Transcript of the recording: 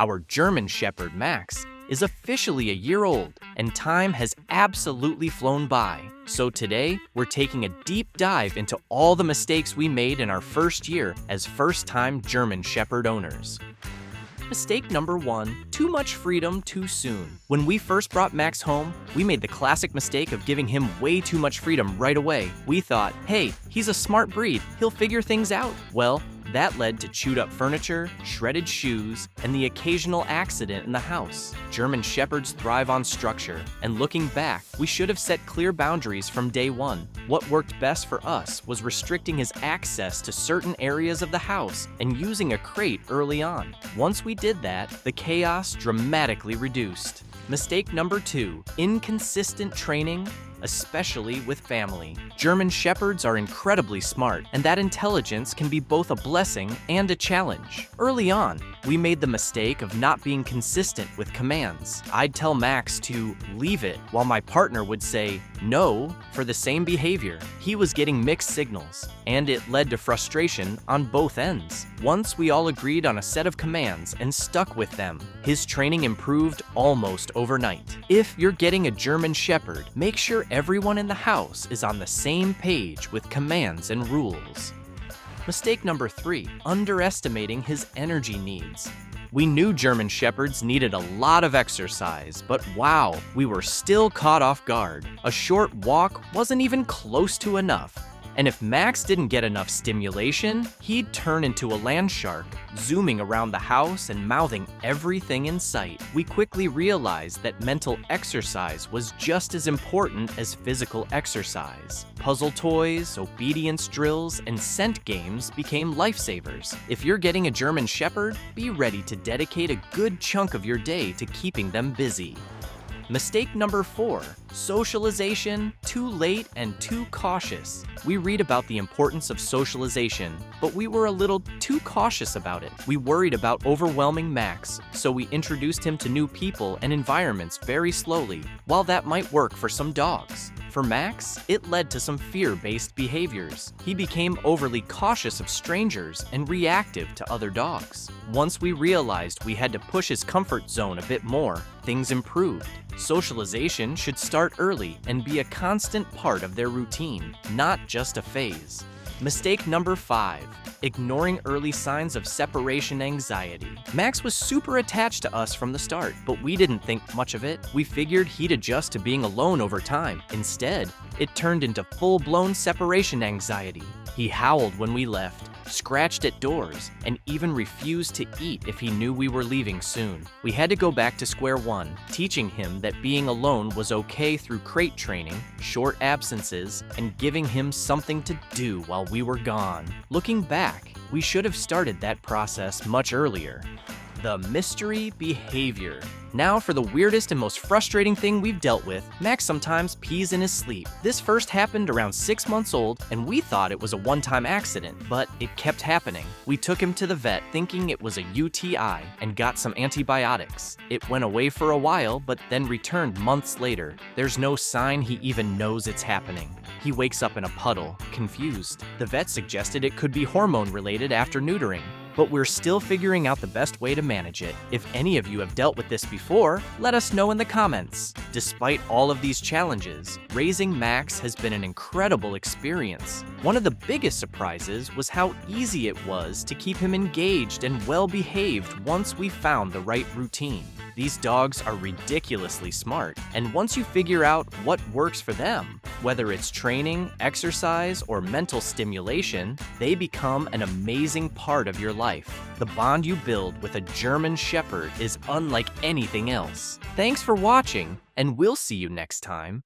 Our German Shepherd Max is officially a year old, and time has absolutely flown by. So today, we're taking a deep dive into all the mistakes we made in our first year as first-time German Shepherd owners. Mistake number 1, too much freedom too soon. When we first brought Max home, we made the classic mistake of giving him way too much freedom right away. We thought, hey, he's a smart breed, he'll figure things out. Well, that led to chewed up furniture, shredded shoes, and the occasional accident in the house. German Shepherds thrive on structure, and looking back, we should have set clear boundaries from day one. What worked best for us was restricting his access to certain areas of the house and using a crate early on. Once we did that, the chaos dramatically reduced. Mistake number 2, inconsistent training, especially with family. German Shepherds are incredibly smart, and that intelligence can be both a blessing and a challenge. Early on, we made the mistake of not being consistent with commands. I'd tell Max to leave it, while my partner would say no for the same behavior. He was getting mixed signals, and it led to frustration on both ends. Once we all agreed on a set of commands and stuck with them, his training improved almost overnight. If you're getting a German Shepherd, make sure everyone in the house is on the same page with commands and rules. Mistake number 3, underestimating his energy needs. We knew German Shepherds needed a lot of exercise, but wow, we were still caught off guard. A short walk wasn't even close to enough. And if Max didn't get enough stimulation, he'd turn into a land shark, zooming around the house and mouthing everything in sight. We quickly realized that mental exercise was just as important as physical exercise. Puzzle toys, obedience drills, and scent games became lifesavers. If you're getting a German Shepherd, be ready to dedicate a good chunk of your day to keeping them busy. Mistake number 4, socialization, too late and too cautious. We read about the importance of socialization, but we were a little too cautious about it. We worried about overwhelming Max, so we introduced him to new people and environments very slowly. While that might work for some dogs, for Max, it led to some fear-based behaviors. He became overly cautious of strangers and reactive to other dogs. Once we realized we had to push his comfort zone a bit more, things improved. Socialization should start early and be a constant part of their routine, not just a phase. Mistake number 5, ignoring early signs of separation anxiety. Max was super attached to us from the start, but we didn't think much of it. We figured he'd adjust to being alone over time. Instead, it turned into full-blown separation anxiety. He howled when we left, scratched at doors, and even refused to eat if he knew we were leaving soon. We had to go back to square one, teaching him that being alone was okay through crate training, short absences, and giving him something to do while we were gone. Looking back, we should have started that process much earlier. The mystery behavior. Now for the weirdest and most frustrating thing we've dealt with. Max sometimes pees in his sleep. This first happened around 6 months old, and we thought it was a one-time accident, but it kept happening. We took him to the vet thinking it was a UTI and got some antibiotics. It went away for a while, but then returned months later. There's no sign he even knows it's happening. He wakes up in a puddle, confused. The vet suggested it could be hormone-related after neutering, but we're still figuring out the best way to manage it. If any of you have dealt with this before, let us know in the comments. Despite all of these challenges, raising Max has been an incredible experience. One of the biggest surprises was how easy it was to keep him engaged and well-behaved once we found the right routine. These dogs are ridiculously smart, and once you figure out what works for them, whether it's training, exercise, or mental stimulation, they become an amazing part of your life. The bond you build with a German Shepherd is unlike anything else. Thanks for watching, and we'll see you next time.